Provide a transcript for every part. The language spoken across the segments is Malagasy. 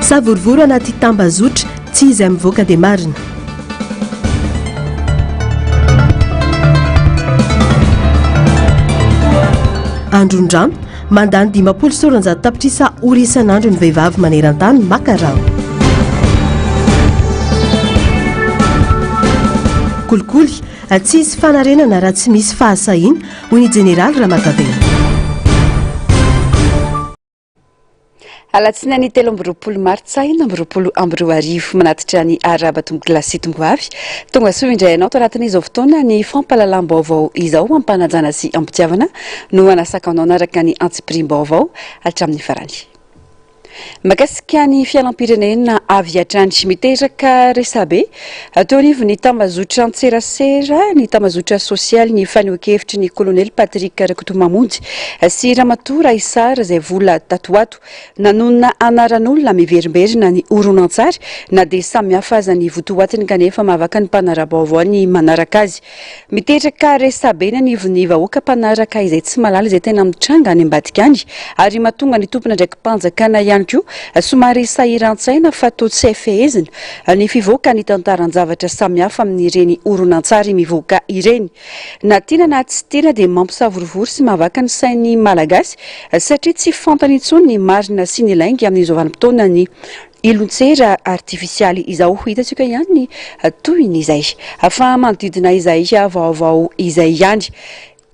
Misavorovoro anaty tambazotra tsy izy mivoaka dia marina. Andron-drano mandany 50 soranjato tapitrisa ora isan'andro ny vehivavy maneran-tany maka rano. Kolikoly tsy isy fanarenana raha tsy misy fahasahina hoy ny jeneraly Ramakavela. Alatsinainy 13 martsa 2020 manatitra ny araba tonga glasy tongoavy tonga soa indray anao tanatin'izao fotoana ny fampahalalam-baovao izao ampanajana sy ampitiavana no anasakanao naraka ny antsipirim-baovao hatramin'ny farany. Mahakasika ny fialam-pirenena avy hatrany miteraka resabe teo anivy ny tambazotra antserasera ny tambazotra sosialy ny fanehoan-kevitry ny kolonely Patrick Rakotomamonjy sy Ramatoa Raisara izay vola tatoato nanonona anaran'olona miverimberina ny horonan-tsary na dia samihafa aza ny votoatiny kanefa mahavaka ny mpanara-baovao ny manaraka azy. Miteraka resabe ny anivy ny vahoaka mpanaraka izay tsy malala izay tena mitranga any ambadika any ary mahatonga ny tompona ndraiky mpanjakana ihany somary sahiran-tsaina fa toa tsy fehezina ny fivoaka ny tantaran-javatra samihafa amin'ireny horonan-tsary mivoaka ireny. Na tiana na tsy tiana dia mampisavorovoro sy mahavaka ny sainy malagasy satria tsy fantany intsony ny marina sy ny laingy amin'izao vanim-potoana ny ilon-tsera artifisialy izao hitantsika ihany ny tohin'izay afa manodidina izay vaovao izay ihany.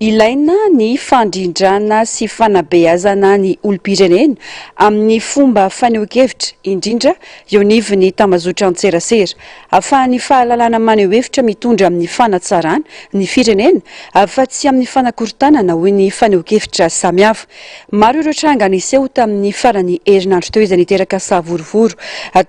Ilaina ny fandrindrana sy fanabeazana ny olom-pirenena amin'ny fomba fanehoan-kevitra indrindra eo nivy ny tambazotra antserasera ahafahan'ny fahalalana maneho hevitra mitondra amin'ny fanatsarana ny firenena fa tsy amin'ny fanakorontanana hoy ny fanehoan-kevitra samihafa. Maro ireo tranga niseho tamin'ny farany herinandro teo izay niteraka savorovoro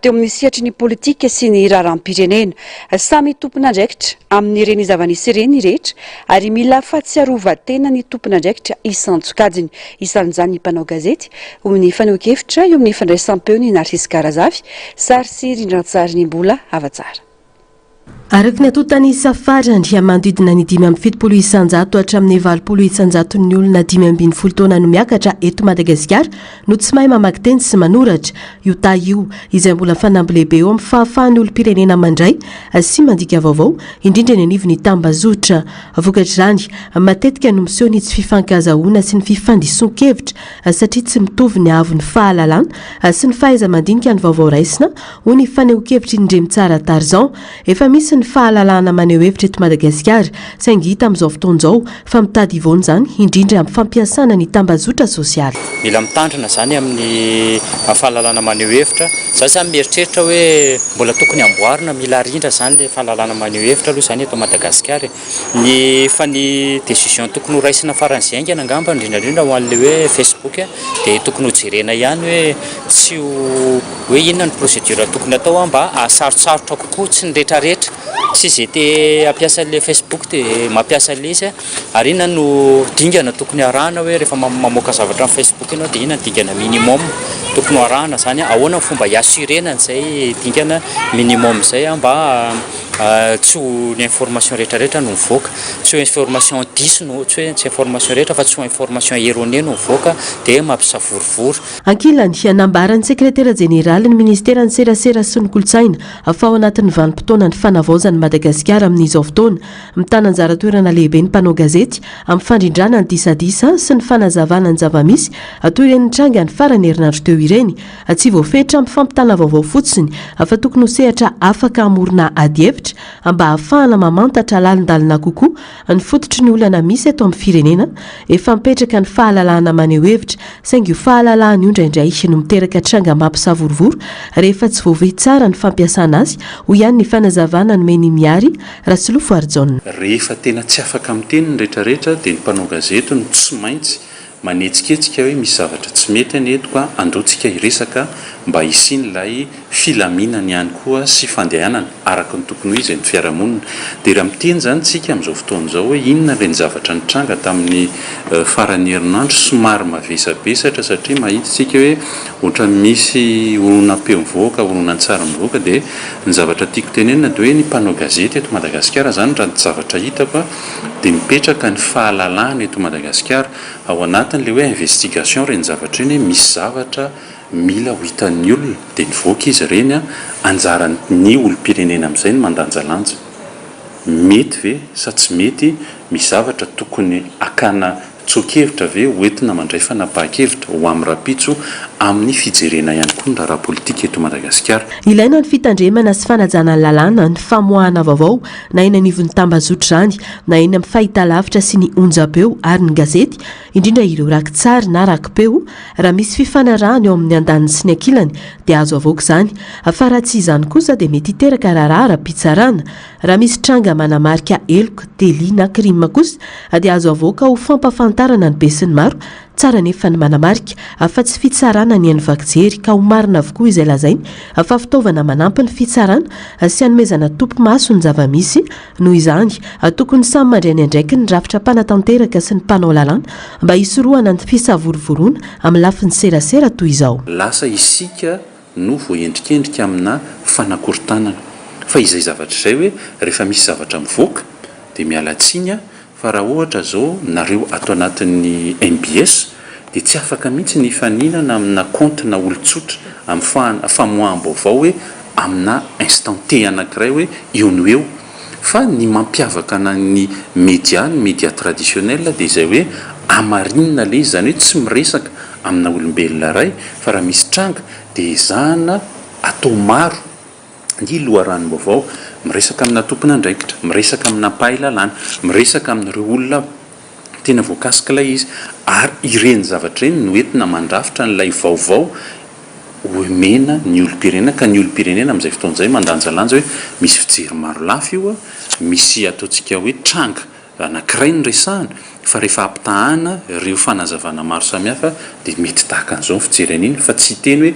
teo amin'ny sihatry ny politika sy ny raharam-pirenena samy tompona andraikitra amin'ireny zava-nisy ireny rehetra ary mila fahatsiarova tena ny tompona andraikitra isantsokajiny isan'izany ny mpanao gazety hoy ny fanehoan-kevitra eo amin'ny fandraisam-peo ny Narcisse Karazafy sary sy rindran-tsary ny mbola avatsara. Araka ny atotany safarany manodidina ny 570 isanjato hatramin'ny 20 isanjato ny olona 520 taona no miakatra eto Madagasikara no tsy mahay mamaky teny sy manoratra io io izay mbola fanamby lehibe eo amin'ny fahafahan'ny olom-pirenena mandray sy mandika vaovao indrindra ny anivy ny tambazotra vokatr'izany matetika no miseho ny tsy fifankazahoana sy ny fifandisoan-kevitra satria tsy mitovy ny avy ny fahalalana sy ny fahaiza mandinika ny vaovao raisina hoy ny fanehoan-kevitra Indremy Tsara Tarzan efa misy ny fahalalana maneho hevitra eto Madagasikara saingy hita amin'izao fotoan'izao fa mitady ivony izany indrindra amin'ny fampiasana ny tambazotra sosialy. Mila mitandrina zany amin'ny fahalalana maneho hevitra za zany mieritreritra hoe mbola tokony amboarina mila rindra zany le fahalalana maneho hevitra aloha zany eto Madagasikara ny fa ny décision tokony ho raisina faran'izay aingana angamba indrindrandrindra ho an'le hoe Facebook dia tokony ho jerena ihany hoe tsy hoe inona ny procédure tokony atao mba ahasarosarotra kokoa tsy ny rehetrarehetra tsy izay te hampiasa le Facebook dia mampiasa le izy ary inona no dingana tokony arahana hoe rehefa mamoaka zavatra amin'ny Facebook ianao dia inona ny dingana minimum tokony arahana zany ahoana ny fomba hiassurena an'izay dingana minimum izay mba tsy ho ny information rehetrarehetra no mivoaka tsy ho information diso no tsy hoe tsy information rehetra fa tsy ho information erronée no mivoaka dia mampisavorovoro. Ankilany anambaran'ny sekretera jeneraly ny ministera ny serasera sy ny kolotsaina fa ao anatin'ny vanim-potoana ny fanavaozan'ny Madagasikara amin'izao fotoana mitana anjara toerana lehibe ny mpanao gazety amin'ny fandrindrana ny disadisa sy ny fanazavana ny zavamisy toy ireny tranga ny farany herinandro teo ireny tsy voafetra amin'ny fampitana vaovao fotsiny fa tokony ho sehatra afaka amorona ady hevitra mba ahafahana mamantatra lalindalina kokoa ny fototry ny olana misy eto amin'ny firenena efa mipetraka ny fahalalahana maneho hevitra saingy io fahalalahana io indraindray no miteraka tranga mampisavorovoro rehefa tsy voavey tsara ny fampiasana azy ho ihany ny fanazavana no meny miary Rasilofo Arjona. Rehefa tena tsy afaka amin'ny teny rehetrarehetra dia ny mpanao gazety no tsy maintsy manetsiketsika hoe misy zavatra tsy mety any eto ka androtsika hiresaka mba hisian'ilay filaminana ihany koa sy fandehanana araka ny tokony ho izy ny fiarahamonina dia raha miteny zany tsika amin'izao fotoana izao hoe inona ireny zavatra nitranga tamin'ny farany herinandro somary mavesabesatra satria mahita tsika hoe ohatra misy olona-peo mivoaka olona-tsara mivoaka dia ny zavatra tiako tenenina dia hoe ny mpanao gazety eto Madagasikara zany raha ny zavatra hitako dia mipetraka ny fahalalahana eto Madagasikara ao anatin'le hoe investigation ireny zavatra eny hoe misy zavatra mila ho hitan'ny olona dia nivoaka izy ireny a anjarany olom-pirenena amin'izay ny mandanjalanja mety ve sa tsy mety misy zavatra tokony akana tsoakevitra ve hoentina mandray fanapahan-kevitra ho amin'ny rapitso amin'ny fijerena ihany koa ny raha politika eto Madagasikara. Ilaina ny fitandremana sy fanajana ny lalàna ny famoahana vaovao na eny anivon'ny tambazotra zany na eny amin'ny fahitalavitra sy ny onjam-peo ary ny gazety indrindra ireo rakin-tsary na rakim-peo raha misy fifanarahana eo amin'ny andaniny sy ny ankilany dia azo avoaka izany fa raha tsy izany kosa dia mety hiteraka raharaha ra-pitsarana raha misy tranga manamarika eloka tely na krima kosa dia azo avoaka ho fampafantarana ny be sy ny maro tsara nefa ny manamarika fa tsy fitsarana ny an'ny vakijery ka ho marina avokoa izay lazainy fa fitaovana manampy ny fitsarana sy hanomezana tompo maso ny zava-misy noho izany tokony samy mandray ny andraiky ny rafitra mpanatanteraka sy ny mpanao lalàna mba hisorohana ny fisavorovoroana amin'ny lafiny serasera toy izao. Lasa isika no voendrikendrika amina fanakorontanana fa izay zavatra izay hoe rehefa misy zavatra mivoaka dia miala tsiny fa raha ohatra zao nareo ato anatin'ny MBS dia tsy afaka mihitsy ny faninana amina kontina olon-tsotra amin'ny famoaham-baovao hoe amina instant T anankiray hoe eo no eo fa ny mampiavaka ny média traditionnel dia izay hoe amarinina le izany hoe tsy miresaka amina olombelona ray fa raha misy tranga dia izahana atao maro ny loharanom-baovao miresaka amina tompona andraikitra miresaka amina mpahay-lalàna miresaka amin'ireo olona tena voakasika ilay izy ary ireny zavatra ireny no entina mandrafitra n'ilay vaovao omena ny olom-pirenena ka ny olom-pirenena amin'izay fotoan'izay mandanjalanja hoe misy fijery maro lafo io misy ataontsika hoe tranga anankiray ny resahana fa rehefa ampitahana ireo fanazavana maro samihafa dia mety tahaka an'izao ny fijerena iny fa tsy teny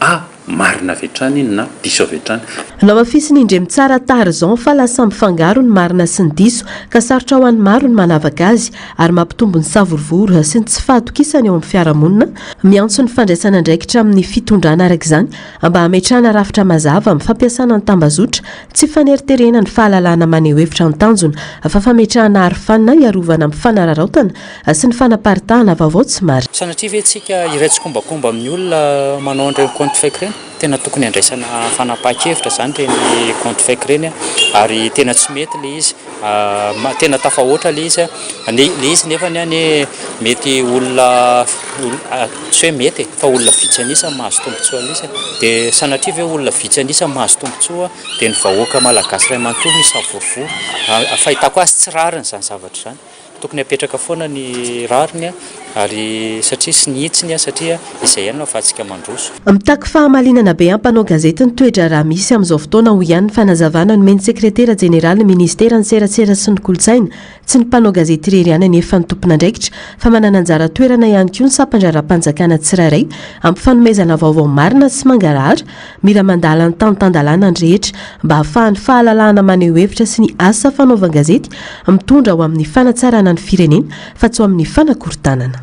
hoe marina avy hatrany iny na diso avy hatrany. Namafisy ny indremy tsara Tarzan fa lasa mifangaro ny marina sy ny diso ka sarotra ho an'ny maro ny manavaka azy ary mampitombo ny savorovoro sy ny tsy fahatokisany eo amin'ny fiarahamonina miantso ny fandraisana andraikitra amin'ny fitondrana araka izany mba hametrahana rafitra mazava amin'ny fampiasana ny tambazotra tsy faneriterena ny fahalalana maneho hevitra ny tanjona fa fametrahana arofanina iarovana amin'ny fanararaotana sy ny fanaparitahana vaovao tsy marina. Sanatria ve tsika iraitsy-kombakomba amin'ny olona manao an'ireny compte fake ireny tena tokony andraisana fanapahan-kevitra zany ireny compte fake ireny ary tena tsy mety le izy tena tafahoatra le izy nefa ny mety olona tsy hoe mety fa olona vitsy anisa mahazo tombontsoa anisa dia sanatria ve olona vitsy anisa mahazo tombontsoa dia ny vahoaka malagasy iray manontolo misy savorovoro fahitako azy tsy rariny zany zavatra zany tokony apetraka foana ny rariny ary satria sy nihitsiny satria izay ihany no ahafahantsika mandroso. Mitaky fahamalinana be ampanao gazety ny toetra raha misy amin'izao fotoana ho ihany ny fanazavana nomeny sekretera jeneraly ny ministera ny serasera sy ny kolotsaina tsy ny mpanao gazety irery ihany anefa ny tompona andraikitra fa manana anjara toerana ihany koa ny sampandraram-panjakana tsirairay amin'ny fanomezana vaovao marina sy mangarahara mila mandala ny tantandalana ny rehetra mba hahafahan'ny fahalalahana maneho hevitra sy ny asa fanaovan-gazety mitondra ho amin'ny fanatsarana ny firenena fa tsy ho amin'ny fanakorontanana.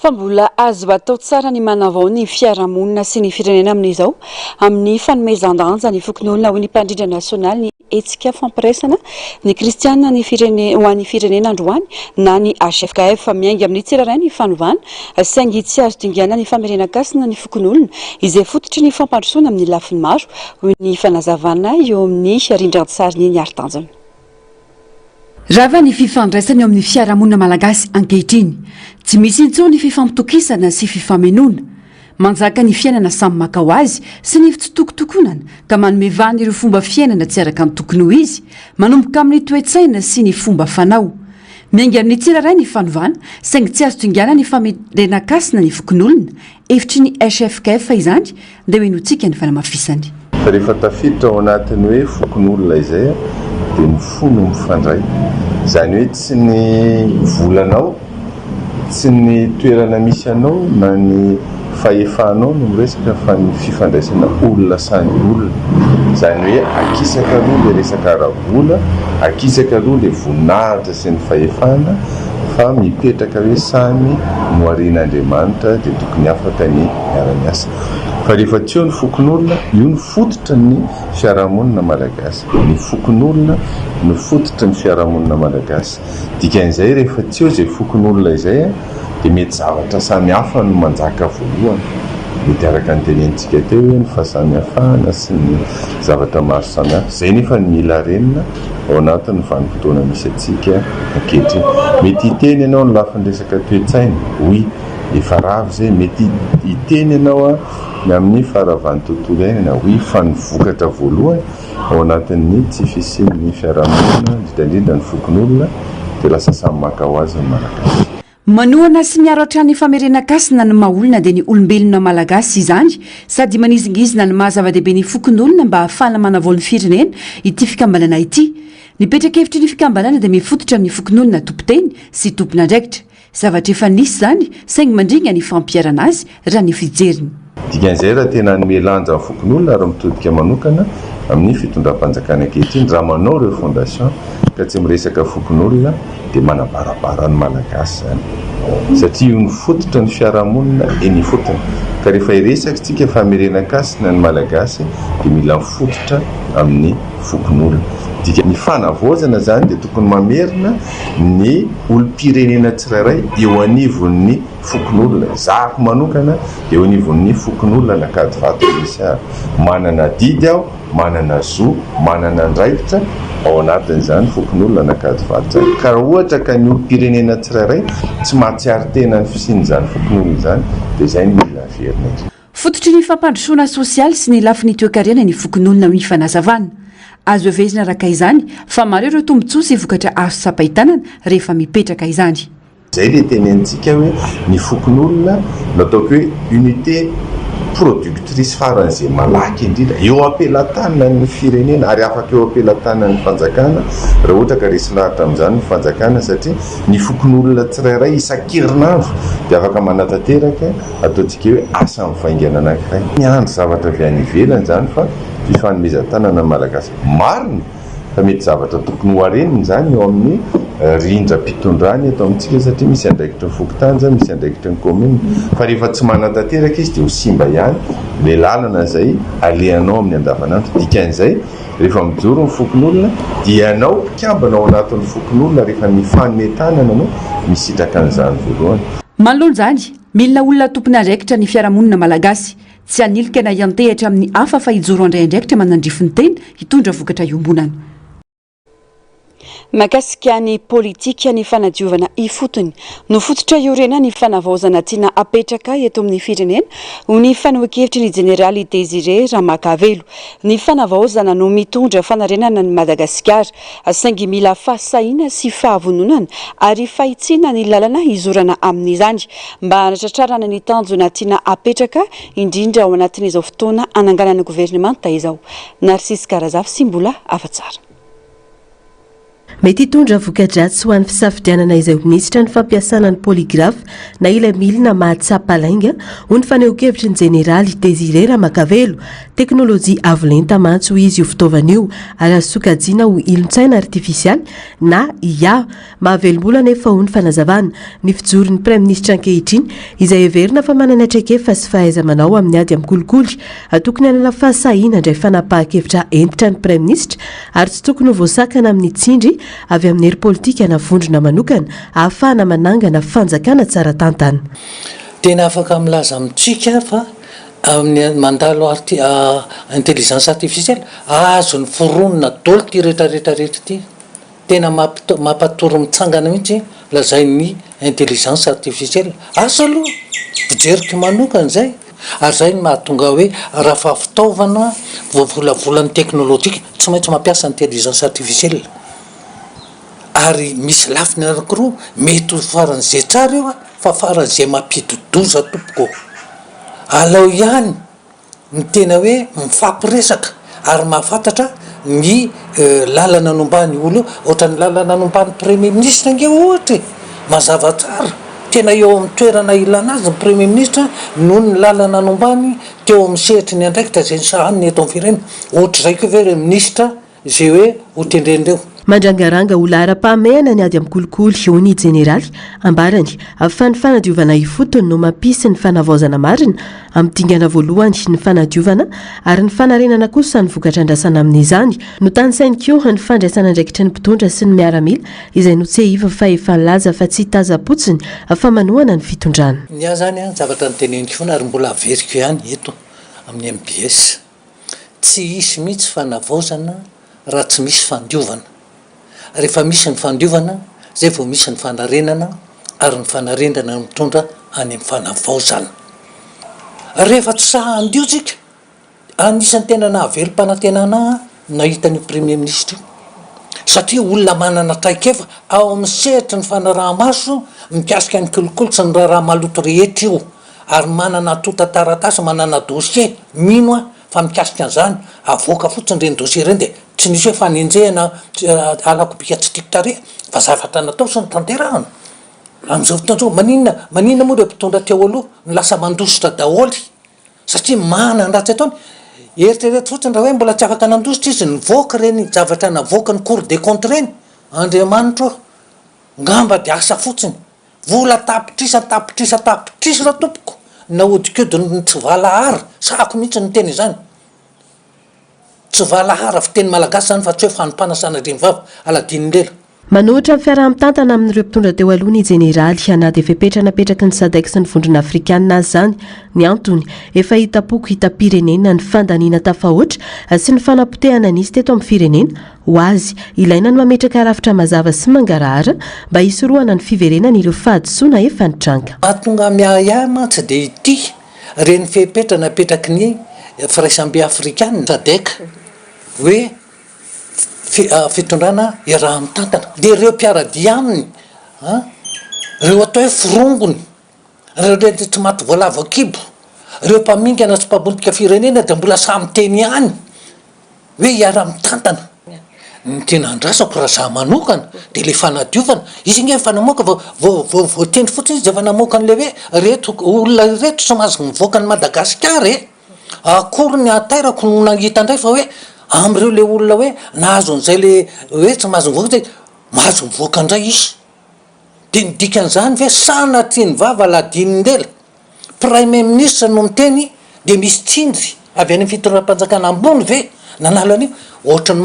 Fa mbola azo atao tsara ny manavao ny fiarahamonina sy ny firenena amin'izao amin'ny fanomezan-danja ny fokon'olona ho ny mpandrindra nasionaly ny hetsika fampiresana ny kristianina ny ho an'ny firenena androany na ny HFKF miainga amin'ny tsiraray ny fanovana saingy tsy azo dingana ny famerenan-kasina ny fokon'olona izay fototry ny fampandrosoana amin'ny lafiny maro hoy ny fanazavana eo amin'ny rindran-tsariny ny aro-tanjona. Raha ny fifandraisana eo amin'ny fiarahamonina malagasy ankehitriny tsy misy intsony ny fifampitokisana sy fifamenoana manjaka ny fiainana samy maka ho azy sy ny fitsitokotokonana ka manome vahana ireo fomba fiainana tsy araka ny tokony ho izy manomboka amin'ny toe-tsaina sy ny fomba fanao miainga amin'ny tsiraray ny fanovana saingy tsy azo tingana ny famerenan-kasina ny fokon'olona efitry ny HFKF izany dia hoenotsika ny fanamafisany. Rehefa tafiditra ao anatiny hoe fokon'olona izay dia ny fony mifandray izany hoe tsy ny volanao tsy ny toerana misy anao na ny fahefanao no miresaka fa ny fifandraisana olona samy olona izany hoe akisaka aloha le resaka ara-bola akisaka aloha le voninahitra sy ny fahefana fa mipetraka hoe samy no arian'Andriamanitra dia tokony afaka ny miara-miasa fa rehefa tsy eo ny fokon'olona io ny fototra ny fiarahamonina malagasy ny fokon'olona no fototra ny fiarahamonina malagasy dikan'izay rehefa tsy eo izay fokon'olona izay dia mety zavatra samihafa no manjaka voalohany. Mety araka ny tenentsika teo hoe ny fahasamihafana sy ny zavatra maro samihafa. Izay nefa ny mila renina ao anatin'ny vanim-potoana misy atsika ankehitriny. Mety hiteny ianao ny lafin'ny resaka toe-tsaina, hoy efa ravo izay. Mety hiteny ianao amin'ny faravan'ny tontolo iainana, hoy fa ny vokatra voalohany ao anatin'ny tsy fisian'ny fiarahamonina indrindra ny fokon'olona dia lasa samy maka ho azy ny malagasy. Manohana sy miaro hatrany famerenan-kasina ny maha-olona dia ny olombelona malagasy izany, sady manizingizina ny mahazava-dehibe ny fokon'olona mba ahafahana manavao ny firenena ity fikambanana ity. Nipetraka-hevitry ny fikambanana dia mifototra amin'ny fokon'olona tompo-teny sy tompon'andraikitra. Zavatra efa nisy izany saingy mandringa ny fampiarana azy raha ny fijeriny. Dikan'izay raha tena hanome lanja ny fokon'olona ary mitodika manokana amin'ny fitondram-panjakana ankehitriny, raha manao ireo fondation ka tsy miresaka fokon'olona dia manabarabara ny malagasy zany, satria io ny fototra ny fiarahamonina eny fotony. Ka rehefa iresaka tsika famerenan-kasina ny malagasy dia mila mifototra amin'ny fokon'olona. Ny fanavaozana zany dia tokony mamerina ny olom-pirenena tsirairay eo anivon'ny fokon'olona. Zahako manokana eo anivon'ny fokon'olona nakady vato misy ary manana didy aho, manana zo, manana andraikitra ao anatin'izany fokon'olona nakady vato. Ka ohatra ka ny olom-pirenena tsirairay tsy mahatsiary tena ny fisian'izany fokon'olona izany dia izay ny mila verina. Fototry ny fampandrosoana sosialy sy ny lafin'ny toe-karena ny fokon'olona amin'ny fanazavana. Azo evezina raka izany fa maro ireo tombontsoa sy vokatra azo sapahitanana rehefa mipetraka izany. Izay ilay tenentsika hoe ny fokon'olona nataoko hoe unité productrice faran'izay malaky indrindra eo ampelantanana ny firenena ary afaka eo ampelantanana ny fanjakana raha ohatra ka resy lahatra amin'izany ny fanjakana, satria ny fokon'olona tsirairay isan-kerinandro dia afaka manatanteraka ataontsika hoe asa mivaingana anankiray. Miandry zavatra avy any ivelany izany fa fifanomezan-tanana malagasy marina fa mety zavatra tokony ho hareniny izany eo amin'ny rindram-pitondrany eto amintsika, satria misy andraikitra ny fokotanja, misy andraikitra ny commune. Fa rehefa tsy manan-tanteraka izy dia ho simba ihany ilay lalana izay alehanao amin'ny andavanandro. Dikan'izay rehefa mijoro ny fokon'olona dia ianao mpikambana ao anatin'ny fokon'olona rehefa ny fanome tanana anao misitraka an'izany voalohany. Manoloana izany milina olona tompony andraikitra ny fiarahamonina malagasy tsy hanilika na iantehatra amin'ny hafa fa hijoro andray andraikitra manandrifiny tena hitondra vokatra iombonana. Mahakasika ny politika ny fanadiovana ifotony nofototra iorena ny fanavaozana tiana apetraka eto amin'ny firenena ho ny fanohan-kevitry ny jeneraly Désiré Ramakavelo. Ny fanavaozana no mitondra fanarenana ny Madagasikara saingy mila fahasahiana sy fahavononana ary fahitsiana ny lalana hizorana amin'izany mba hanatratrarana ny tanjona tiana apetraka indrindra ao anatin'izao fotoana ananganana gouvernemanta izao. Narcisse Karazafy sy mbola afa-tsara. Mety hitondra voka-dratsy ho an'ny fisafidianana izay minisitra ny fampiasana ny polygraphe na ilay milina mahatsapalainga ho ny fanehoan-kevitry ny jeneraly Désiré Ramakavelo. Teknôlôjia avolenta mantsy ho izy io fitaovana io ary azo sokajiana ho ilon-tsaina artifisialy na IA. Mahavelom-bola nefa ho ny fanazavana ny fijorin'ny praiminisitra ankehitriny izay heverina fa manana traikefa sy fahaiza-manao amin'ny ady amin'ny kolikoly. Tokony hanana fahasahiana indray fanapahan-kevitra entitra ny praiminisitra ary tsy tokony ho voasakana amin'ny tsindry avy amin'ny hery politika na vondrona manokana ahafahana manangana fanjakana tsara tantana. Tena afaka milaza amintsika fa amin'ny mandalo intelligence artificielle azo ny foronona dolo ty rehetrarehetra ty tena mampatoro mitsangana mihitsy lazay ny intelligence artificielle azo aloha fijeriko manokana zay ary zay ny mahatonga hoe raha fa fitaovana voavolavolan'ny teknôlôjika tsy maintsy mampiasa intelligence artificielle. Ary misy lafiny anankiroa mety ho faran'izay tsara eo fa faran'izay mampidodoza tompoko. Alao ihany ny tena hoe mifampiresaka ary mahafantatra ny lalana anombany olo ohatra ny lalana anombany premier ministre nge ohatra mazava tsara tena eo amin'ny toerana ilana azy ny premier ministre noho ny lalana anombany teo amin'ny sehatry ny andraikitra zay ny sahaniny eto amin'ny firenena ohatra zay koa ve re ministre zay hoe ho tendrendreo. mandrangaranga ola ara-pahamehana ny ady amin'ny kolikoly oni jeneraly ambarany fa ny fanadiovana ifotony no mampisy ny fanavaozana marina amin'ny dingana voalohany ny fanadiovana ary ny fanarenana kosa ny vokatra andrasana amin'izany no tany sainy koa ny fandraisana ndraikitry ny mpitondra sy ny miaramila izay notsehiva fa efa laza fa tsy taza-potsiny fa manohana ny fitondrana ny a zany a zavatra ny teneniko foana ary mbola averiko ihany eto amin'ny MBS tsy isy mihitsy fanavaozana raha tsy misy fandiovana rehefa misy ny fandiovana zay vao misy ny fanarenana ary ny fanarenana mitondra any amin'ny fanavaozana rehefa tsy sahandio tsika anisan'ny tena nahaverim-panantenana nahitany premier ministre satria olona manana traikefa ao amin'ny sehatra ny fanaraha-maso mikasika ny kolokolo sy ny raha maloto rehetra io ary manana tota taratasy manana dossier mino a fa mikasika an'izany avoaka fotsiny reny dossier reny de tsy nisy hoe fanenjehana alako bika tsy tiako tare fa zavatra natao sy ny tanterahana amin'izao fotoanzao maninona moa reo mpitondra teo aloha ny lasa mandositra daholy satria mana ny ratsy ataony eritrereto fotsiny raha hoe mbola tsy afaka nandositra izy nivoaka reny zavatra navoaka ny cour des comptes reny andriamanitra ngamba de asa fotsiny vola tapitrisa raha tompoko naodikodio tsy valahara sako mihitsy ny teny izany tsy valahara fa teny malagasy zany fa tsy hoe fanimpanasana reny-vava aladinilela manohitra ny fiaraha-mitantana amin'ireo mpitondra teo aloha ny jeneraly ana dia fepetranapetraky ny sadek sy ny vondrona afrikanina azy zany ny antony efa hitapoko hitapirenena ny fandaniana tafahoatra sy ny fanapotehana nisy teto amin'ny firenena ho azy ilaina ny mametraka rafitra mazava sy mangarahara mba hisorohana ny fiverenana ireo fahadisoana efa nitranga mahatonga miayama tsy de ity reny fepetranapetraky ny firaisambe afrikanina sadek hoe fitondrana raha mitantana de reo mpiaradia aminy reo atao hoe firongony reo tsy maty voalava kibo reo mpamingana sy mpabolika firenena de mbola samy teny any hoe iara mitantana ny tena andrasako raha za manokana de le fanadiovana izy nge efa namoaka voatendry fotsiny izy efa namoaka an'le hoe reto olona reto sy mahazo mivoaka ny Madagasikara akory ny atairako no nahita ndray fa hoe am'ireo le olona hoe nahazo an'izay le hoe tsy mahazo mivoaka zay mahazo mivoaka indray izy de ny dikan'izany hoe sanatriany vava ladinindela premier ministre no miteny de misy tsindry avy any amin'ny fitondram-panjakana ambony ve nanalo an'io ohatrany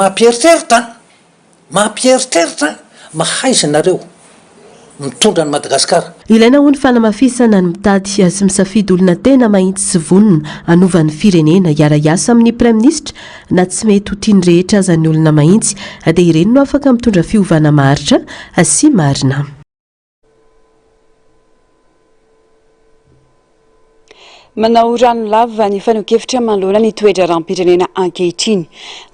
mampieritreritra mahaizanareo mitondra ny Madagasikara ilaina ho ny fanamafisana ny mitady sy misafidy olona tena mahitsy sy vonona anovan'ny firenena iara-iasa amin'ny premier ministre na tsy mety ho tiany rehetra aza ny olona mahitsy dia ireny no afaka mitondra fiovana maharitra sy marina manao rano lava ny fanokevitra manoloana ny toetra rahampirenena ankehitriny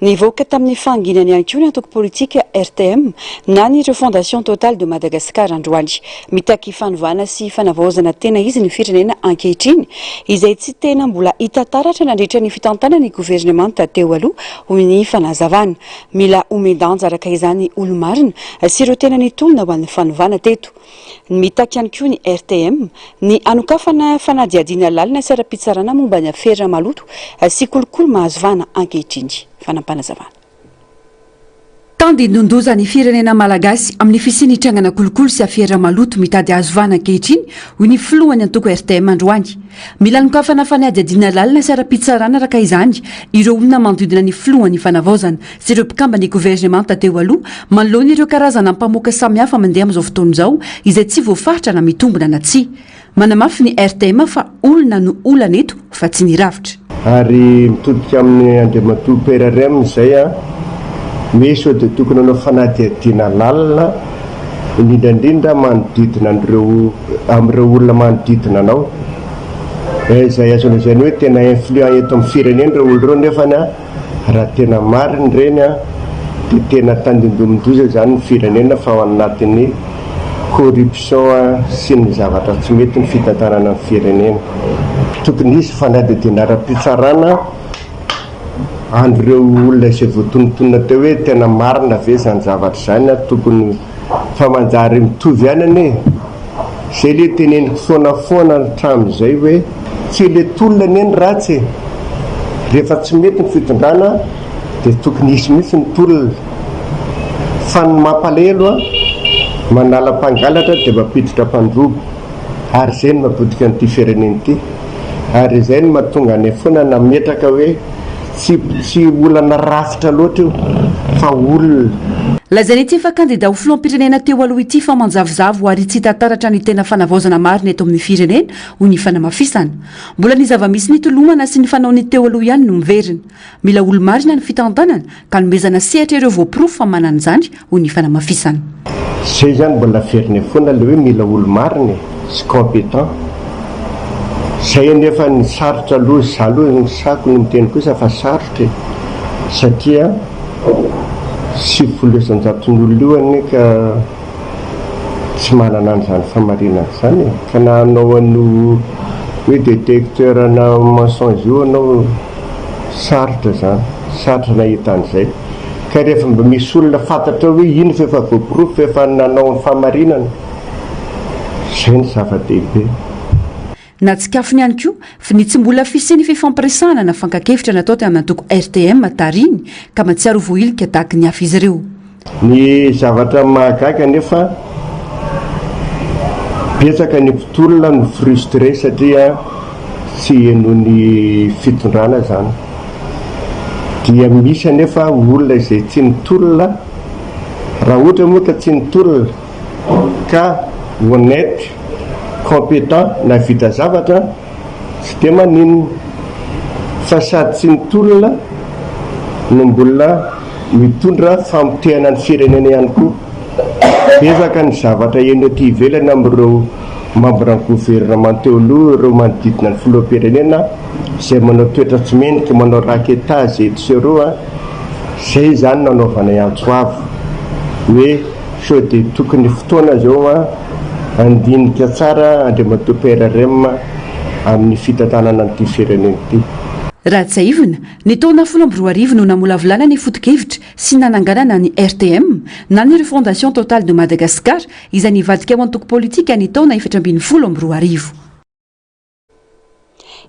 nivoaka tamin'ny fanginany ihany koa ny antoko politika RTM na ny ireo fondation totale de Madagascar androany mitaky fanovana sy fanavaozana tena izy ny firenena ankehitriny izay tsy tena mbola hita taratra nandritra ny fitantana ny gouvernement teo aloha hoy ny fanazavana mila omendanja araka izany olomarina sy ireo tena nitolona ho an'ny fanovana teto mitaky ihany koa ny RTM ny anokafana fanadiadiana lalina sy ara-pitsarana momba ny afera maloto sy kolokolo mahazovana ankehitriny fanampanazavana tandy nondoza ny firenena malagasy amin'ny fisiny hitrangana kolokolo sy afera maloto mitady azovana ankehitriny hoy ny filohany antoko RTM androany mila nokafana fanadiadiana lalina sy ara-pitsarana araka izany ireo olona mandodina ny filohany fanavaozana sy ireo mpikamba ny gouvernement teo aloha manoloana ireo karazana mpamoaka samihafa mandeha amin'izao fotoana izao izay tsy voafaritra na mitombona na tsy manamafy ny RTM fa olona no olana eto fa tsy niravitra ary mitodika amin'ny andriamatoa PRRM izay a misy o dia tokony anao fanadiadiana lalina indrindrandrindra manodidina amin'ireo olona manodidina anao izay azo lazainy hoe tena influent eto amin'ny firenena ireo olo ireo nefany a raha tena mariny reny a dia tena tandindomindoza zany ny firenena fa ao anatin'ny corruption sy ny zavatra tsy mety ny fitantanana amin'ny firenena tokony isy fanadiadiana ara-pitsarana andreo olona izay voatonontonona teo hoe tena marina ve zany zavatra zany a tokony fa manjary mitovy ihany ane zay le teneniko foana hatramin'izay hoe tsy le tolona neny ratsy rehefa tsy mety ny fitondrana dia tokony isy mihitsy ny tolona fa ny mampalelo a manala mpangalatra dia mampiditra mpandrobo ary zay ny mampodika n'ity fireneny ity ary izay ny mahatonga any foana nametraka hoe tsy olana rafitra loatra io fa olona lazainy ity fa kandida ho filoham-pirenena teo aloha ity fa manjavozavo ary tsy hitantaratra ny tena fanavaozana marina eto amin'ny firenena ho ny fanamafisana mbola ny zava-misy nitolomana sy ny fanaony teo aloha ihany no miverina mila olo-marina ny fitantanana ka nomezana sehatra ireo voapirofo fa manana izany ho ny fanamafisana zay zany mbola veriny foana le hoe mila olo-marina sy compétent zay nefa ny sarotra aloha za aloha ny sako ny miteny kosa fa sarotra satria sy folosanjaton'olo io any ka tsy manana an'izany famarinana zany ka na anao ano hoe détecteur na mensonge io anao sarotra zany sarotra nahita an'izay ka rehefa mba misy olona fantatra hoe ino fefa voapirofo fefa nanao ny famarinana zay ny zava-dehibe na tsikafony ihany koa fa ny tsy mbola fisiny fifampiresahana na fankakevitra natao teny amin'ny antoko RTM tariny ka matsiaro voilika tahaka ny hafa izy ireo ny zavatra mahagaga nefa betsaka ny mpitolona no frustré satria tsy henony fitondrana zany dia misy anefa olona izay tsy nitolona raha ohatra moa ka tsy nitolona ka honnête compétent na vita zavatra tsy dia maninona fa sady tsy nitolona no mbola mitondra famotehana ny firenena ihany koa betsaka ny zavatra eny ety ivelany amin'ireo membre ny gouvernement teo aloha ireo manodidina ny filoham-pirenena izay manao toetra tsy menika manao raketage eto sy ireo zay zany nanaovana iantso avo hoe sao dia tokony fotoana zao andinika tsara andriamatoa PRRM amin'ny fitantanana nyity firenena ity raha tsy aivina ny taona 2020 no namolavolana ny foto-kevitra sy nananganana ny RTM na ny refondation totale de Madagascar izay nivadika ao antoko politika ny taona 2020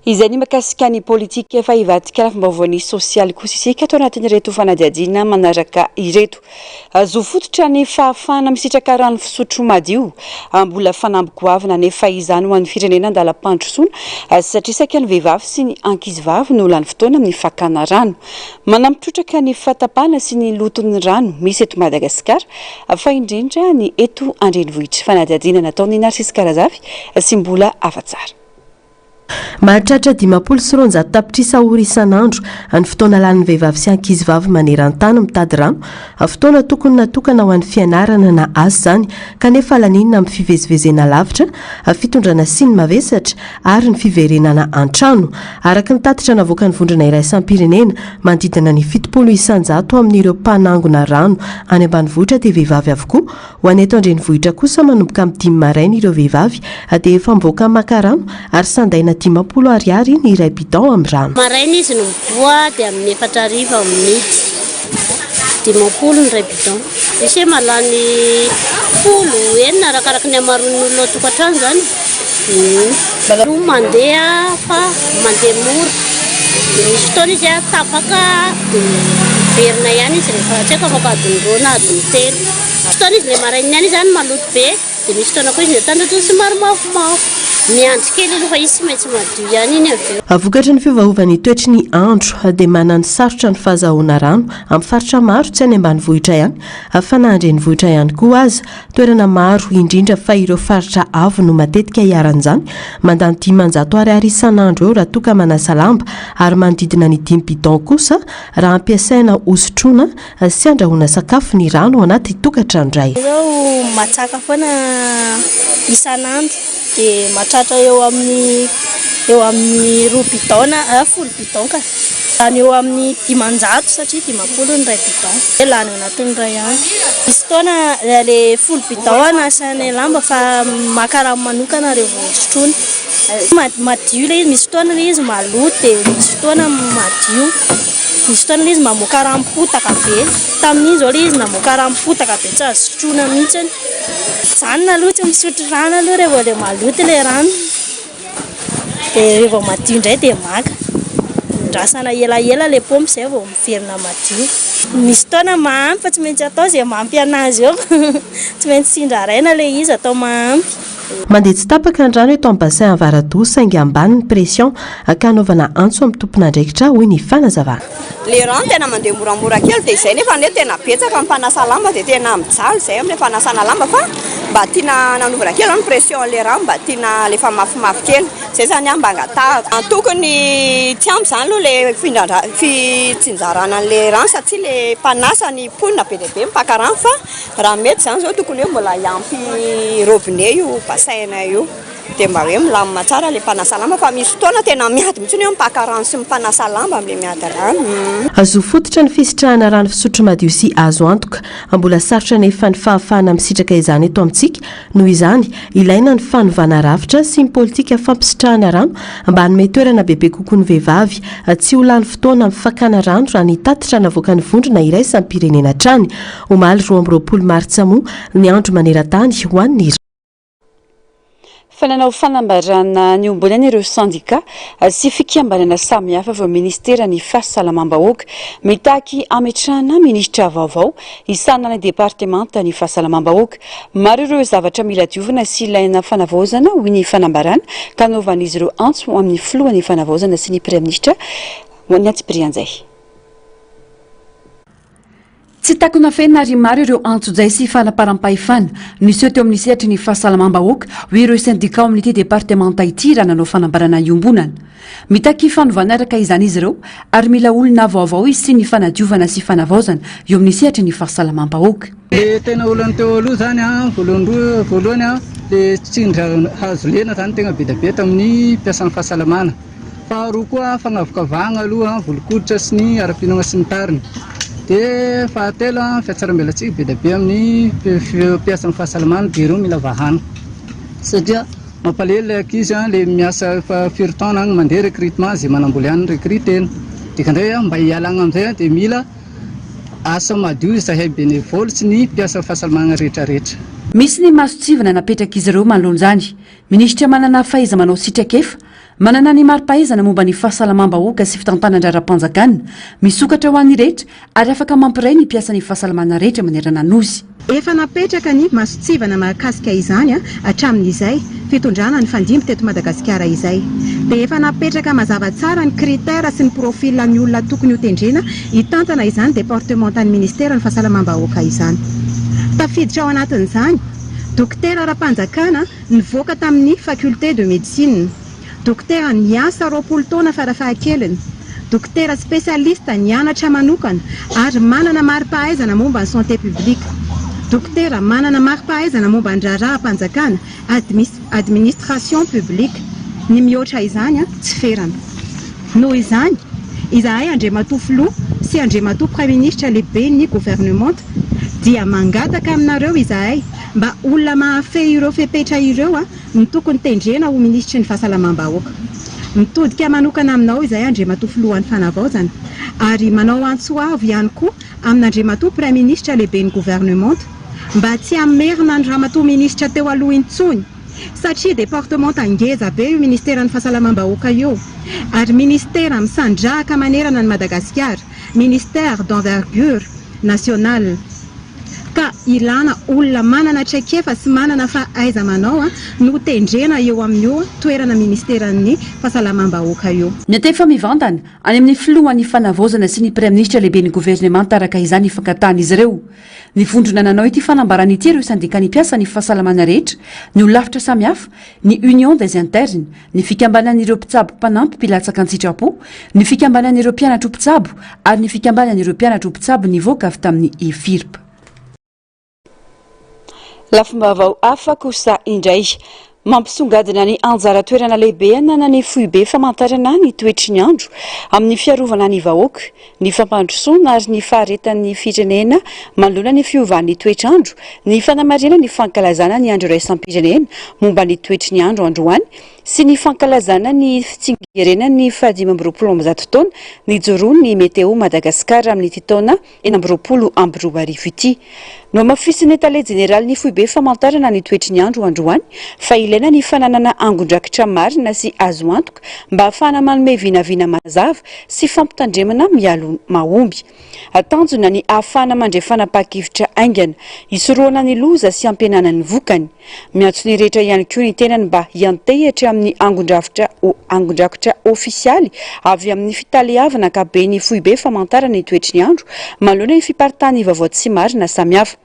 izay ny makasika ny politika efa hivadika fombaovany sosialy kosa isika atao anatin'ireto fanadiadiana manaraka ireto azo fototra ny fahafahana misitraka rano fisotro madio mbola fanamby-goavana nefa izany ho an'ny firenena andalam-pandrosoana satria saika ny vehivavy sy ny ankizivavy no lany fotoana amin'ny fakana rano manampitrotraka ny fatapana sy ny loton'ny rano misy eto Madagasikara fa indrindra ny eto andrenivohitra fanadiadiana nataon'ny Narcisse Karazafy sy mbola afa-tsara mahatratra 500 tapitrisa ora isan'andro ny fotoana lan'ny vehivavy sy ankizivavy maneran-tany mitady rano fotoana tokony natokana ho an'ny fianarana na asa zany kanefa laninina amin'ny fivezivezena lavitra fitondrana siny mavesatra ary ny fiverenana an-trano araka ny tatitra navoaka ny vondrona iray isam-pirenena manodidina ny 700 amin'ireo mpanangona rano any ambanivohitra dia vehivavy avokoa ho any eto andrenivohitra kosa manomboka amin'ny 10 maraina ireo vehivavy dia efa mivoaka maka rano ary sandaina 50 ariary ny iray bidon amin'ny rano maraina izy no mivoa dia amin'ny 4 arivo amin'ny 50 ny iray bidon ishe malany 10 enina arakaraka ny amaron'olona ao-tokantrano zany mandeha fa mandeha mora misy fotoana izy tapaka verina ihany izy rehefa tsy haiko afaka adiny roa na adiny telo fotoana izy le maraina ihany zany maloto be dia misy fotoana koa izy tandratra somary mafimafy miandry kely aloha izy tsy maintsy madio ihany iny avy vokatra ny fiovaovany toetry ny andro dia manana sarotra ny fahazahoana rano amin'ny faritra maro tsy any ambanivohitra ihany fa na andrenivohitra ihany koa aza toerana maro indrindra fa ireo faritra avo no matetika hiaran'izany mandany 500 ariary isan'andro eo raha toka manasa lamba ary manodidina ny 10 bidon kosa raha ampiasaina osotroana sy andrahoana sakafo ny rano ao anaty tokatrano iray matsaka foana isan'andro dia mahatratra eo amin'ny 10 bidon na 10 bidon ka any eo amin'ny 500 satria 50 ny ray bidon dia lany ao anatin'ny ray any misy fotoana le 10 bidon nasany lamba fa makarano manokana rehefa sotroina madio le izy misy fotoana le izy maloto dia misy fotoana madio misy fotoana le izy mamoaka rano-potaka be tamin'iny zao le izy namoaka rano-potaka be tsy azo sotroina mihitsy janona aloha tsy misotro rano aloha rehefa le maloto le rano dia rehefa madio indray dia maka andrasana elaela le pompe zay vao miverina madio misy taona mahampy fa tsy maintsy atao zay mahampy anazy eo tsy maintsy sindraraina le izy atao mahampy mandeha tsy tapaka ny rano eto amin'ny bassin Avaradoa saingy ambany ny pression ka anaovana antso amin'ny tompona andraikitra hoy ny fanazavana le rano tena mandeha moramora kely dia izay nefa ne tena betsaka mifanasa lamba dia tena mijaly izay amin'ny fanasana lamba fa mba tiana nanovana kely ny pression le rano mba tiana lefa mafimafy kely zay zany mba angatahaka tokony tsy ampy zany aloha le fitsinjarana an'le rano satria le mpanasa ny ponina be dia be mipaka rano fa raha mety zany zao tokony hoe mbola iampy robinet io bassin io dia mba hoe milamina tsara le mpanasa lamba fa misy fotoana tena miady mihitsy hoe mipaka rano sy mpanasa lamba amin'le miady rano azo fototra ny fisitrahana rano fisotro madio sy azo antoka mbola sarotra nefa ny fahafahana misitraka izany eto amintsika noho izany ilaina ny fanovana rafitra sy ny politika fampisitrahana rano mba hanome toerana bebe kokoa ny vehivavy tsy ho lany fotoana mifakana rano raha ny tatitra navoaka ny vondrona iraisan'ny pirenena trany omaly 12 martsa moa ny andro maneran-tany ho an'ny fananao fanambarana ny ombonany ireo sandika sy fikambanana samihafa vao ministera ny fahasalamam-bahoaka mitaky ametrahana ministra vaovao isanana ny departemanta ny fahasalamam-bahoaka maro ireo zavatra mila diovina sy ilaina fanavaozana hoy ny fanambarana ka anaovan'izy ireo antso amin'ny filohan'ny fanavaozana sy ny praiministra ny antsiprianjay tsy takona fena ary maro ireo antsojay sy fanaparam-pahefana niseo teo amin'ny sehatry ny fahasalamam-bahoaka ho ireo syndicat ao amin'ity departementa ity raha nanao fanambarana iombonana mitaky fanovana araka izany izy ireo ary mila olona vaovao izy sy ny fanadiovana sy fanavaozana eo amin'ny sehatry ny fahasalamam-bahoaka le tena olany teo aloha zany voalohany le tsindra hazo lena zany tegna be dia be tamin'ny mpiasan'ny fahasalamana faharoa koa fagnavokavagna aloha volokoditra sy ny ara-pinona sy ny tariny dia fahatelo fiatsaram-belatsika be dia be amin'ny mpiasan'ny fahasalamana biro mila vahana satria mampalahelo le ankizy le miasa firy-taona agny mandeha recrutement zay manambola ihany recrutena dikandray mba hialagna amin'izay dia mila asa madio zahay bénévole sy ny mpiasa fahasalamana rehetrarehetra misy ny masotsivana napetraka izy ireo manoloan'izany ministra manana fahaiza manao sitrakefa manana ny mari-pahaizana momba ny fahasalamam-bahoaka sy fitantanan-dra-panjakana misokatra ho an'ny rehetra ary afaka mampiray ny mpiasa ny fahasalamana rehetra manerana anozy efa napetraka ny masotsivana mahakasika izany hatramin'izay fitondrana ny fandimby teto Madagasikara izay dia efa napetraka mazava tsara ny critère sy ny profil ny olona tokony ho tendrena hitantana izany départementan'ny ministère ny fahasalamam-bahoaka izany tafiditra ao anatin'izany dokotera ra-panjakana nivoaka tamin'ny faculté de médecine dokotera niasa 20 taona farafahakeliny dokotera spécialiste nianatra manokana ary manana mari-pahaizana momba ny santé publique dokotera manana mari-pahaizana momba ny raharaha-panjakana administration publique ny mihoatra izany tsy ferana noho izany izahay Andriamatoa Filoha sy Andriamatoa Premier Ministre lehibe ny gouvernement dia mangataka aminareo izahay mba olona mahafehy ireo fepetra ireo ny tokony tendrena ho ministra ny fahasalamam-bahoaka mitodika manokana aminao izahay Andriamatoa Filohan'ny fanavaozana ary manao antsoavo ihany koa amin'Andriamatoa Premier Ministre lehibe ny gouvernement mba tsy hamerina ny ramatoa ministra teo aloha intsony satria département angeza be io ministera ny fahasalamam-bahoaka io ary ministera misandrahaka manerana ny Madagasikara ministère d'envergure nationale ka ilana olona manana traikefa sy manana fahaiza-manao no tendrena eo amin'io toerana ministeran'ny fahasalamam-bahoaka io ny atefa mivantana any amin'ny filohan'ny fanavaozana sy ny praiministra lehibe ny gouvernement araka izany ifankatahana izy ireo ny vondrona nanao ity fanambarana ity ireo sandika ny mpiasa ny fahasalamana rehetra ny olafitra samihafa ny union des internes ny fikambanan'ireo mpitsabo mpanampy mpilatsaka an-tsitrapo ny fikambanan'ireo mpianatra ho mpitsabo ary ny fikambanan'ireo mpianatra ho mpitsabo nivoaka avy tamin'ny efirpa lafim-baovao hafa kosa indray mampisongadina ny anjara toerana lehibe nana ny foibe famantarana ny toetry ny andro amin'ny fiarovana ny vahoaka ny fampandrosoana ary ny faharetan'ny firenena manoloana ny fiovan'ny toetr'andro ny fanamarena ny fankalazana ny andro iraisam-pirenena momba ny toetry ny andro androany sy ny fankalazana ny fitsingerenana ny 2020 taona ny joroany ny meteo Madagasikara amin'ny ity taona 2024 ity no mafisiny tale général ny foibe famantarana ny toetry ny andro androany fa ilaina ny fananana angon-drakitra marina sy azo antoka mba ahafahana manome vinavina mazava sy fampitandremana mialo mahomby. Atanjona ny ahafahana mandrefana pakivitra aingana isoroana ny loza sy ampianana ny vokany. Miantso ny rehetra ihany koa ny tenany mba hiantehitra amin'ny angon-drakitra ofisialy avy amin'ny fitaliavana ka be ny foibe famantarana ny toetry ny andro manoloana ny fiparitany vaovao tsy marina samihafa.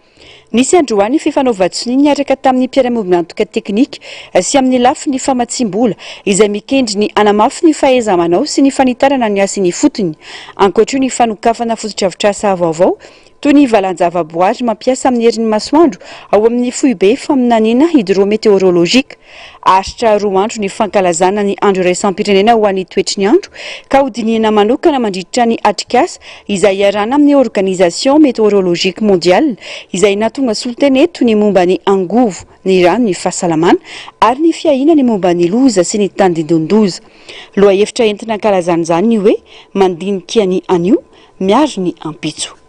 Nisy androany fifanaovatsiny niaraka tamin'ny mpiara-monina antoka teknika sy amin'ny lafy ny famatsim-bola izay mikendry ny anamafy ny fahaiza-manao sy ny fanitarana ny asiny fotony. Ankoatra ny fanokafana fototra-avitrasa vaovao toy ny valan-javaboary mampiasa amin'ny herin'ny masoandro ao amin'ny foibe faminaniana hydrométéorologique. Aritra 2 andro ny fankalazana ny andro iraisam-pirenena ho an'ny toetry ny andro ka hodinina manokana mandritra ny atrikasa izay iarana amin'ny organisation météorologique mondiale izay natonga soloteny eto ny momba ny angovo, ny rano, ny fahasalamana ary ny fiahina ny momba ny loza sy ny tandindondoza. Loha hevitra entina ankalazana izany ny hoe mandinika ny anio miaro ny ampitso.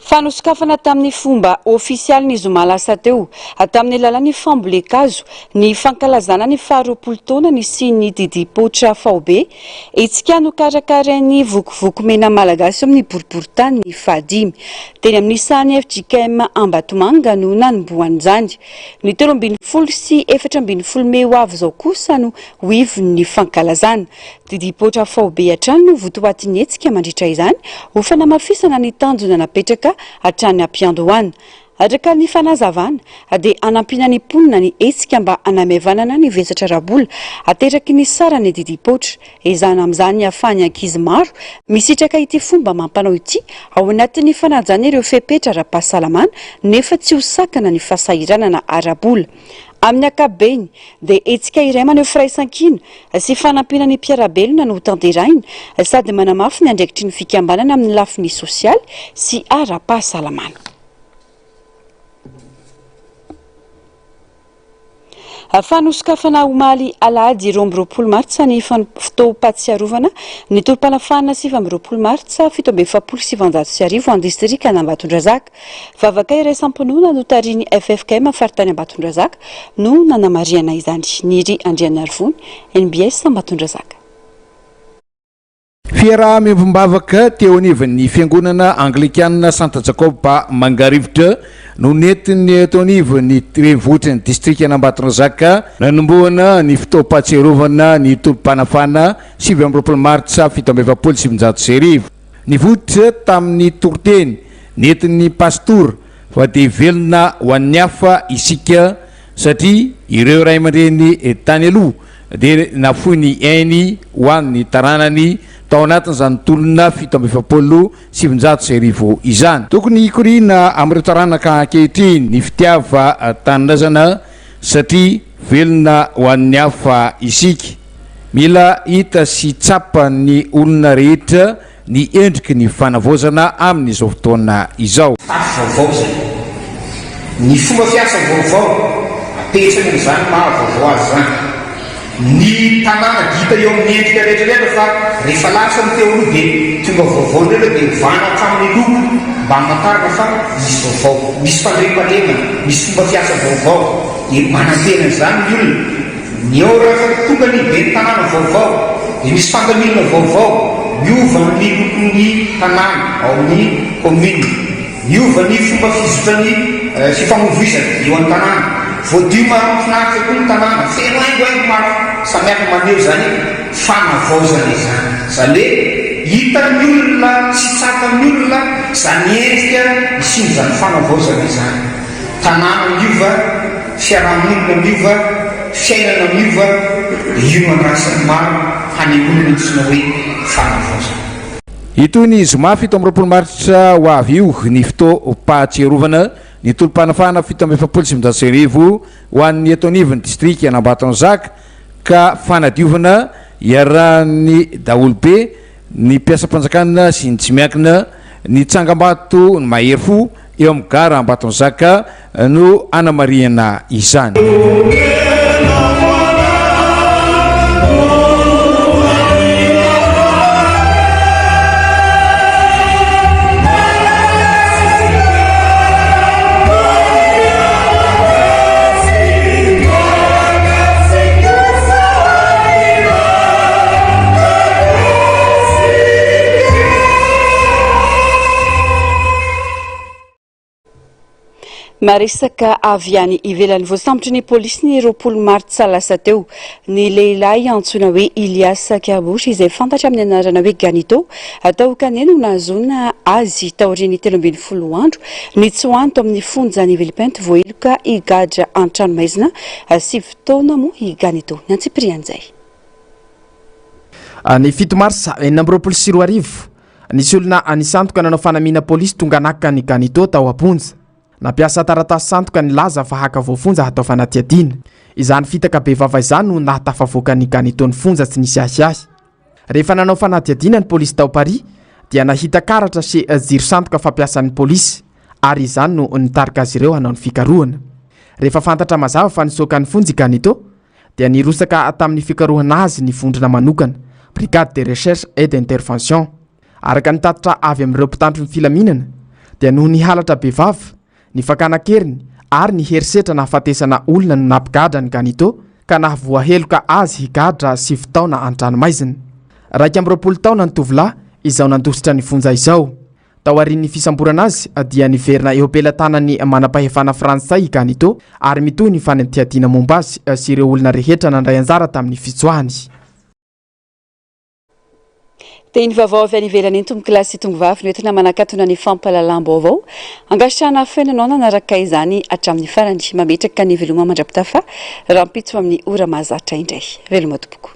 Fanosokafana tamin'ny fomba ofisialy ny zoma lasa teo tamin'ny lalàn'ny fambolekazo ny fankalazana ny faharoapolo taona ny sy ny didipotra faobe itsika no karakarain'ny vokovoko mena malagasy amin'ny boriboritany ny fahadimy teny amin'ny sany FJKM Ambatomanga no nanomboan'izany. Ny 13 sy 14 Mey ho avy zao kosa no hoivon'ny fankalazana. Didipotra faobe hatrany no votoatin'ny etsika mandritra izany ho fanamafisana ny tanjona napetraka hatrany ampiandohana. Araka ny fanazavana dia anampina ny ponina ny etsika mba anamevanana ny vesatra rabola ateraky ny sara ny didipotra izany amin'izany ahafahany ankizy maro misitraka ity fomba mampanao ity ao anatin'ny fanajana ireo fepetra ara-pahasalamana nefa tsy ho sakana ny fahasahiranana arabola. Amin'ny akabeny dia etsika iray maneho firaisan-kina sy fanampina ny mpiarabelona no tanterahina sady manamafy ny andraikitry ny fikambanana amin'ny lafiny sosialy sy ara-pahasalamana. Fanosokafana omaly alahady 20 martsa ny fotoam-pahatsiarovana ny tolom-panafahana 7 martsa 1770 any distrika Ambatondrazaka. Vavaka iraisam-pinoana no tariany FFKM faritany Ambatondrazaka no nanamariana izany. Niry Andrianarivony, NBS Ambatondrazaka. Fiaraha-miambom-bavaka teo anivon'ny fiangonana Anglikanina Santa Jacoba Mangarivitra no netiny teo anivon'ny Revotriny distrika Ambatondrazaka nanomboana ny fotoam-pahatsiarovana ny tolom-panafahana 7 martsa 1770. Nivotra tamin'ny toroteny netiny pastor fa dia velona ho an'ny hafa isika satria ireo ray aman-dreny tany aloha dia nafoy ny ainy ho an'ny taranany tao anatin'izany tolona 1770 izany. Tokony ikorina amin'ireo taranaka ankehitriny ny fitiava tanindrazana satria velona ho an'ny hafa isika. Mila hita sy tsapa ny olona rehetra ny endriky ny fanavozana amin'izao fotoana izao. Ny fomba fiasa vaovao apetrany amin'izany mahavaovao azy zany. Ny tanàna gita eo amin'ny endrika rehetrarehetra fa rehefa lasa ny teo aloha dia tonga vaovao ndrela dia vana hatramin'ny loko mba hamantarana fa misy vaovao, misy fandrem-pandremana, misy fomba fiasa vaovao dia manantena izany ny olona. Ny ao rehefa tonga ny be ny tanàna vaovao dia misy fandaminana vaovao miova ny lokon'ny tanàna ao amin'ny commune, miova ny fomba fizotrany fifamoivoizana eo amin'ny tanàna. Voadio mahafinaritra koa ny tanàna feno haingohaingo maro samihafa maneho zany fanavaozana izany. Zany hoe hitan'ny olona sy tsapan'ny olona zany endrika isiny zany fanavaozana izany. Tanàna miova, fiarahamonina miova, fiainana miova, dia io mandrasany maro haneholana antsina hoe fanavaozana. Itony zoma 17 martsa ho avy io ny fotoam-pahatsiarovana ny tolom-panafahana 1770 ho an'ny eto anivon'ny distrika Ambatondrazaka ka fanadiovana iarahan'ny daholobe ny mpiasa-panjakana sy ny tsy miankina ny tsangambato ny mahery fo eo amin'ny gara Ambatondrazaka no anamariana izany. Maresaka avy any ivelan'ny voasambotry ny polisy ny roapolo martsa lasa teo ny lehilahy antsoina hoe Ilias Kiabosy izay fantatra amin'ny anarana hoe Ganito atao kaneno nazona azy taoriny 13 andro ny tsy hoanto amin'ny fonja ny Vilipente voeloka igadra an-tranomaizina 7 taona moa i Ganito ny antsiprian'izay. Ny 7 marsa 2024 nisy olona anisantoka nanao fanamiana polisy tonga naka ny Ganito tao Amponja. Nampiasa taratasy santoka ny laza fa haka voafonja hatao fanatiadiana. Izany fitaka be vava izany no nahatafavoaka ny Ganito ny fonja tsy nisy asiasy. Rehefa nanao fanatiadiana ny polisy tao Paris dia nahita karatra sy jiro santoka fampiasan'ny polisy ary izany no nitarika azy ireo hanao ny fikarohana. Rehefa fantatra mazava fa nisoka ny fonja Ganito dia nirosaka tamin'ny fikarohana azy ny vondrona manokana Brigade de Recherche et d'Intervention. Araka ny tatitra avy amin'ireo mpitandro ny filaminana dia noho ny halatra be vava ny fakana-keriny ary ny herisetra nahafatesana olona no nampigadra ny Ganito ka nahavoaheloka azy higadra 7 taona an-tranomaizina. 20 taona ny tovolahy izao nandositra ny fonja izao. Tao aorian'ny fisamborana azy dia niverina eo ampelantanan'ny manam-pahefana frantsay Ganito ary mitohy ny fanentiadiana momba azy sy ireo olona rehetra nandray anjara tamin'ny fitsoahany. Teny vaovao avy any ivelany ny tombokilasy tongovavy noentina manakatona ny fampahalalam-baovao angasana fiainanao nanaraka izany hatramin'ny farany mametraka ny veloma mandrapitafa raha mpitso amin'ny ora mahazatra indray veloma tompoko.